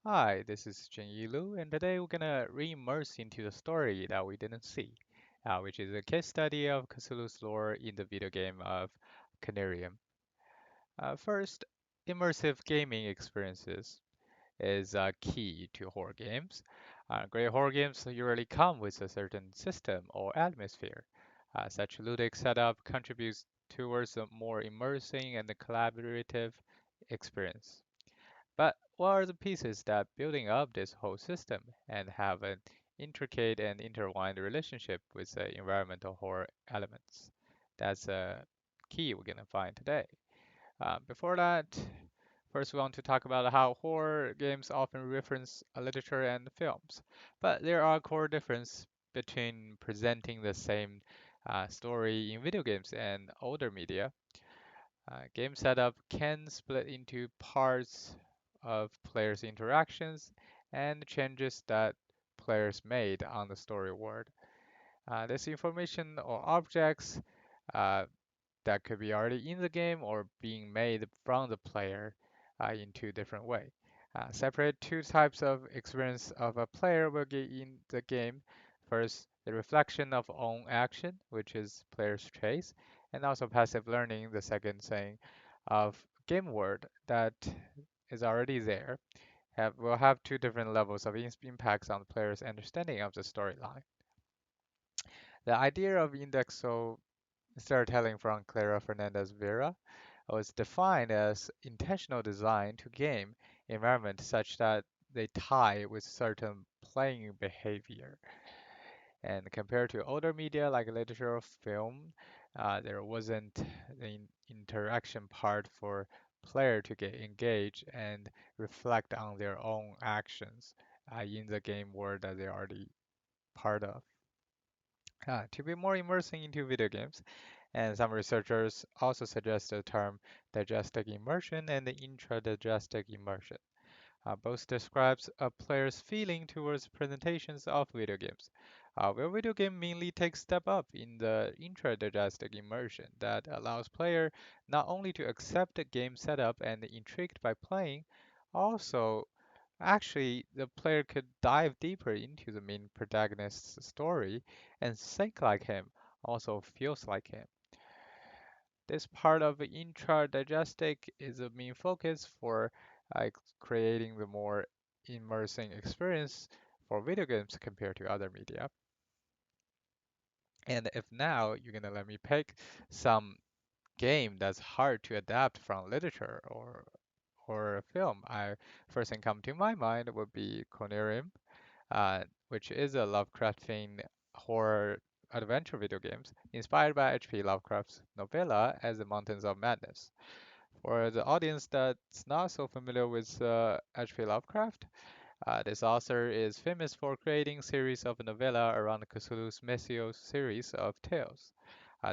Hi, this is Jin and today we're gonna re-immerse into the story that we didn't see, which is a case study of Cthulhu's lore in the video game of Conarium. First, immersive gaming experiences is key to horror games. Great horror games usually come with a certain system or atmosphere. Such ludic setup contributes towards a more immersing and collaborative experience. But what are the pieces that building up this whole system and have an intricate and intertwined relationship with the environmental horror elements? That's a key we're gonna find today. Before that, first we want to talk about how horror games often reference literature and films, but there are core differences between presenting the same story in video games and older media. Game setup can split into parts of players' interactions and changes that players made on the story world. This information or objects uh, that could be already in the game or being made from the player in two different ways. Separate two types of experience of a player will get in the game. First, the reflection of own action, which is player's trace, and also passive learning, the second saying of game world that is already there. Will have two different levels of impacts on the player's understanding of the storyline. The idea of indexo storytelling from Clara Fernandez Vera was defined as intentional design to game environment such that they tie with certain playing behavior. And compared to older media like literature or film, there wasn't the interaction part for player to get engaged and reflect on their own actions in the game world that they're already part of. To be more immersing into video games, and some researchers also suggest the term digestic immersion and the intradigestic immersion. Both describes a player's feeling towards presentations of video games, where video game mainly takes step up in the intradigestic immersion that allows player not only to accept the game setup and intrigued by playing, also actually the player could dive deeper into the main protagonist's story and think like him, also feels like him. This part of the intradigestic is a main focus for creating the more immersing experience for video games compared to other media. And if now you're gonna let me pick some game that's hard to adapt from literature or a film, I first thing come to my mind would be Conarium, which is a Lovecraftian horror adventure video games inspired by H.P. Lovecraft's novella as the Mountains of Madness. For the audience that's not so familiar with H.P. Lovecraft, this author is famous for creating series of novella around Cthulhu's mythos series of tales,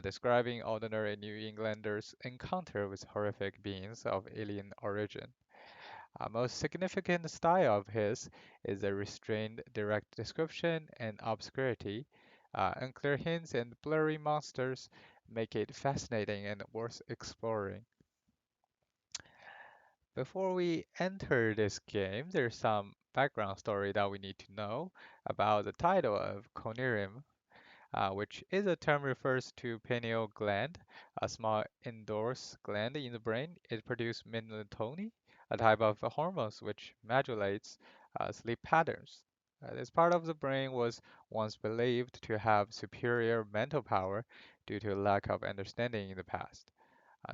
describing ordinary New Englanders' encounter with horrific beings of alien origin. Most significant style of his is the restrained direct description and obscurity. Unclear hints and blurry monsters make it fascinating and worth exploring. Before we enter this game, there's some background story that we need to know about the title of Conarium, which is a term refers to pineal gland, a small indoors gland in the brain. It produces melatonin, a type of hormones which modulates sleep patterns. This part of the brain was once believed to have superior mental power due to lack of understanding in the past.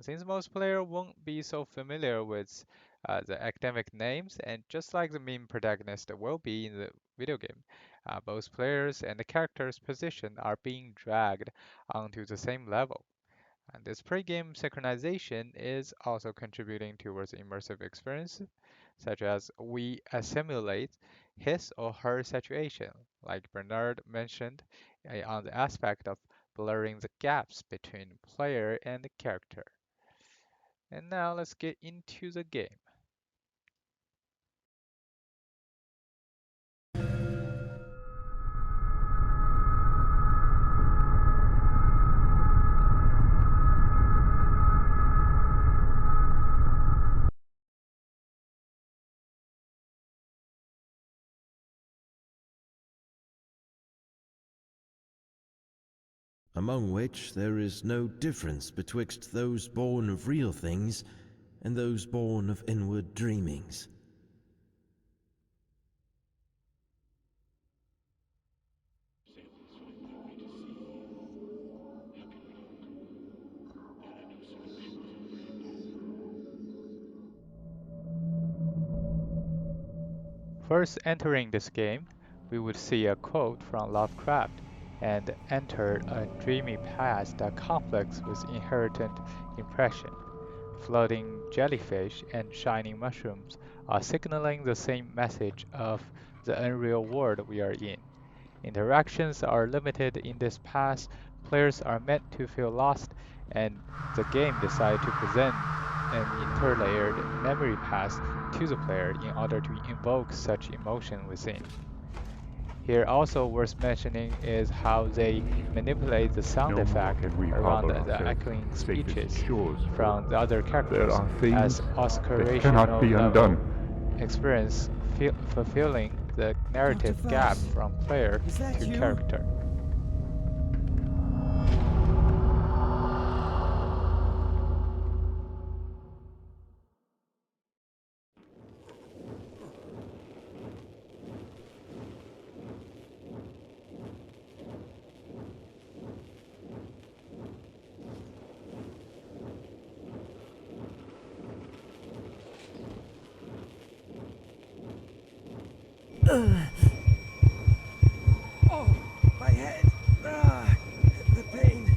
Since most players won't be so familiar with the academic names, and just like the main protagonist will be in the video game, both players and the character's position are being dragged onto the same level. And this pre-game synchronization is also contributing towards immersive experience, such as we assimilate his or her situation, like Bernard mentioned, on the aspect of blurring the gaps between player and the character. And now let's get into the game. among which there is no difference betwixt those born of real things and those born of inward dreamings. First entering this game, we would see a quote from Lovecraft and enter a dreamy past that conflicts with inherited impression. Floating jellyfish and shining mushrooms are signaling the same message of the unreal world we are in. Interactions are limited in this past, players are meant to feel lost, and the game decides to present an interlayered memory path to the player in order to invoke such emotion within. Here also worth mentioning is how they manipulate the sound No more effect can we around harbor the ourselves echoing sacred speeches shores from the other There characters are as things that cannot oscurational be level undone. experience fulfilling the Dr. narrative gap Faust, from player is that to you? character. Oh, my head! The pain!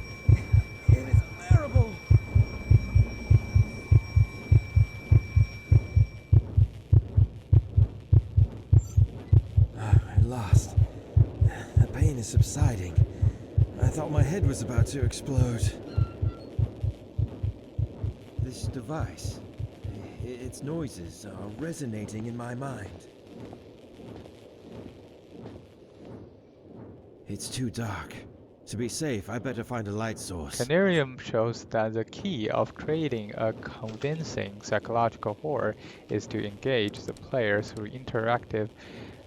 It is unbearable! At last, the pain is subsiding. I thought my head was about to explode. This device, its noises are resonating in my mind. It's too dark. To be safe, I better find a light source. Conarium shows that the key of creating a convincing psychological horror is to engage the player through interactive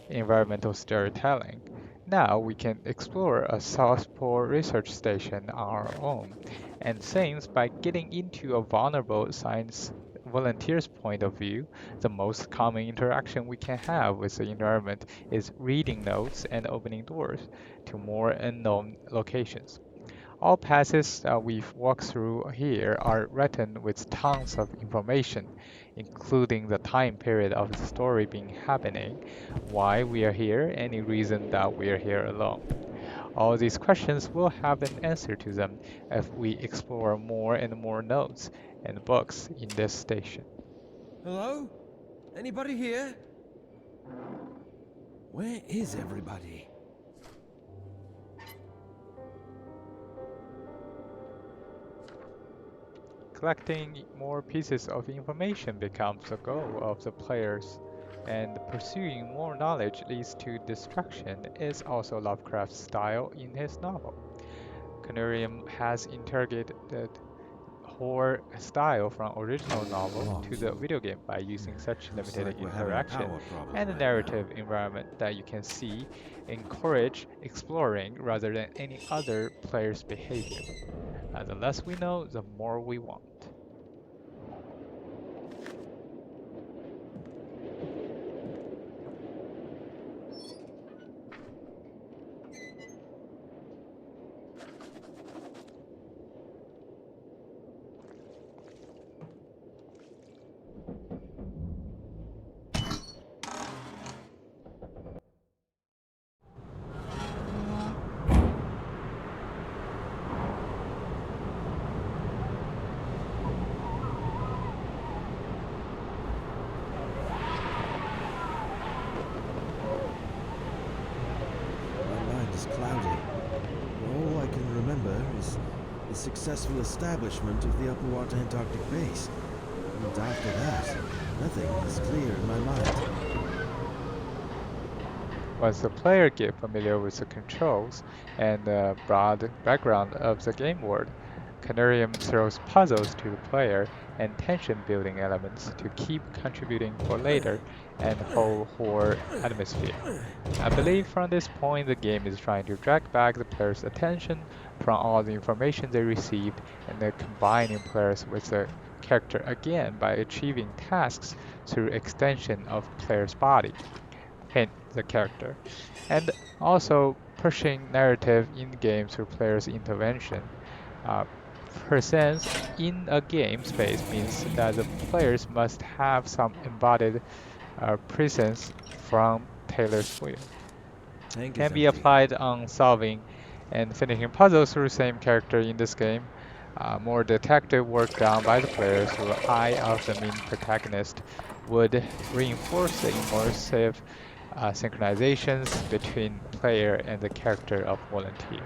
environmental storytelling. Now we can explore a South Pole research station on our own, and since by getting into a vulnerable science volunteer's point of view, the most common interaction we can have with the environment is reading notes and opening doors to more unknown locations. All passes that we've walked through here are written with tons of information, including the time period of the story being happening, why we are here, any reason that we are here alone. All these questions will have an answer to them if we explore more and more notes and books in this station. Hello? Anybody here? Where is everybody? Collecting more pieces of information becomes the goal of the players, and pursuing more knowledge leads to destruction is also Lovecraft's style in his novel. Conarium has interrogated horror style from original novel to Locked. the video game by using such Looks limited like we're having a interaction power problem and a right now. narrative environment that you can see encourage exploring rather than any other player's behavior. The less we know, the more we want. My mind is cloudy. All I can remember is the successful establishment of the Upper Antarctic base. And after that, nothing is clear in my mind. Once the player get familiar with the controls and the broad background of the game world, Conarium throws puzzles to the player and tension-building elements to keep contributing for later and whole horror atmosphere. I believe from this point the game is trying to drag back the player's attention from all the information they received and then combining players with the character again by achieving tasks through extension of player's body, hence the character, and also pushing narrative in-game through player's intervention. Uh, Presence in a game space means that the players must have some embodied presence from Taylor's wheel. Tank is Can be empty. applied on solving and finishing puzzles through the same character in this game. More detective work done by the players through the eye of the main protagonist would reinforce the immersive synchronizations between player and the character of volunteer.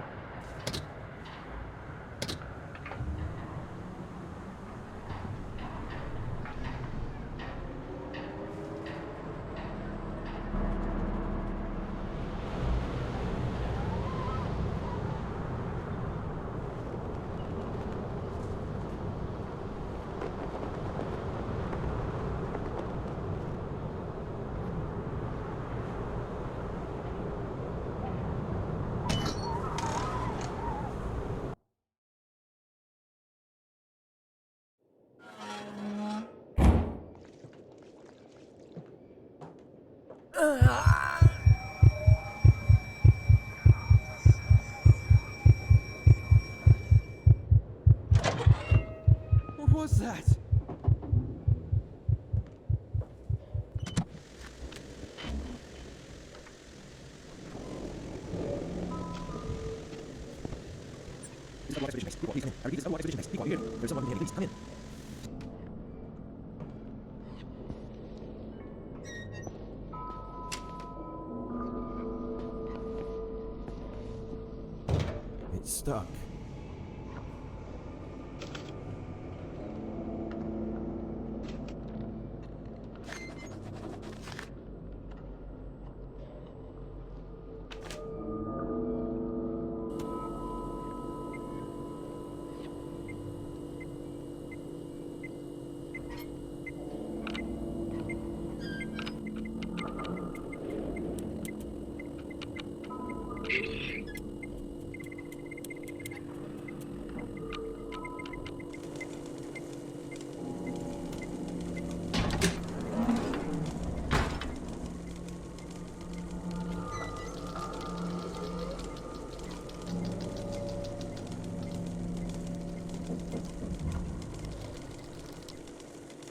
What was that? It's stuck.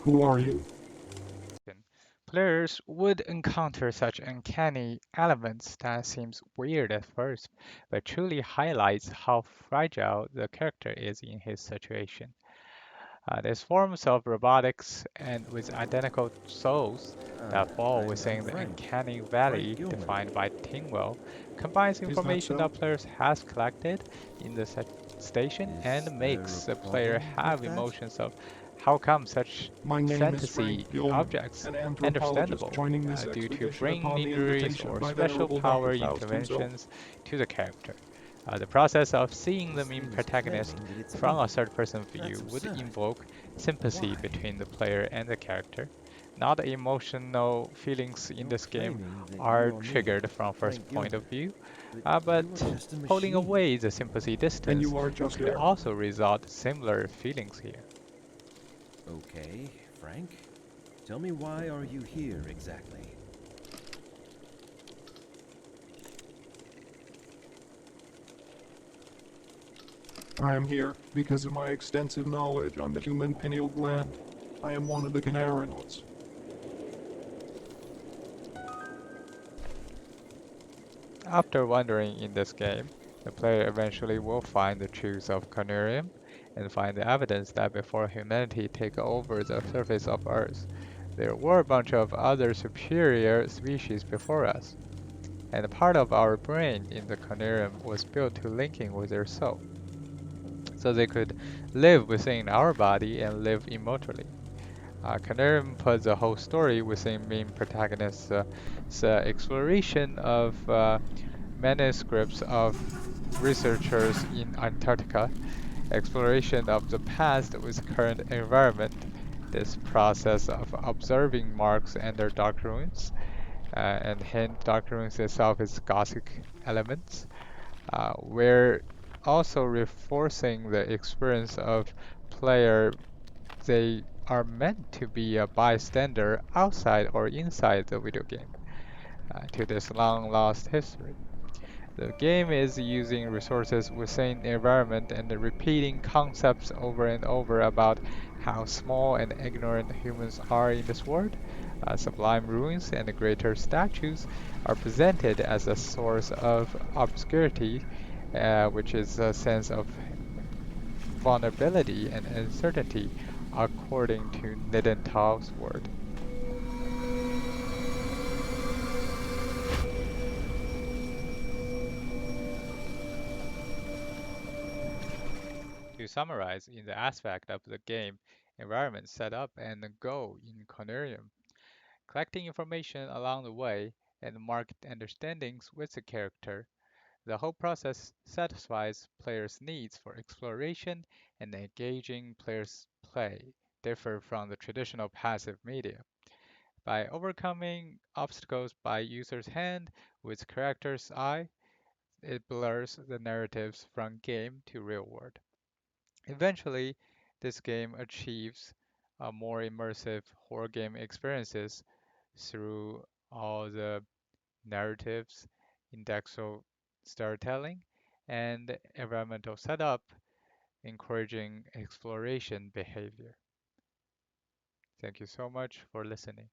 Who are you? Players would encounter such uncanny elements that seems weird at first, but truly highlights how fragile the character is in his situation. There's forms of robotics and with identical souls that fall I'm within the Frank. uncanny Frank valley Gilmer. defined by Tingwell, combines Is that information so? that players has collected in the station Is and there makes a the player problem with have that? emotions of how come such My name is fantasy Frank Gilmer, objects an anthropologist understandable joining this due to expedition brain upon the injuries invitation or by special Venerable Dr. power Faust himself. interventions to the character. The process of seeing the This main thing is protagonist claiming that it's from me. a third-person view That's would absurd. invoke sympathy Why? between the player and the character. Not the emotional feelings in You're this game claiming that are you're me, triggered from first Frank point Gilmer, of view, but but you're just a pulling machine. away the sympathy And distance you are just could there. also result similar feelings here. Okay, Frank. Tell me, why are you here exactly? I am here because of my extensive knowledge on the human pineal gland. I am one of the Conarians. After wandering in this game, the player eventually will find the truth of Conarium and find the evidence that before humanity take over the surface of Earth, there were a bunch of other superior species before us, and part of our brain in the Conarium was built to linking with their soul, so they could live within our body and live immortally. Conarium puts the whole story within main protagonist's exploration of manuscripts of researchers in Antarctica exploration of the past with current environment. This process of observing marks and their dark ruins, and hence dark ruins itself is Gothic elements, we're also reinforcing the experience of player. They are meant to be a bystander outside or inside the video game to this long lost history. The game is using resources within the environment and repeating concepts over and over about how small and ignorant humans are in this world. Sublime ruins and greater statues are presented as a source of obscurity, which is a sense of vulnerability and uncertainty, according to Nidenthal's word. To summarize, in the aspect of the game environment setup and the goal in Conarium, collecting information along the way and mark understandings with the character, the whole process satisfies players' needs for exploration and engaging players' play, differ from the traditional passive media. By overcoming obstacles by user's hand with character's eye, it blurs the narratives from game to real world. Eventually, this game achieves a more immersive horror game experiences through all the narratives, indexal storytelling, and environmental setup, encouraging exploration behavior. Thank you so much for listening.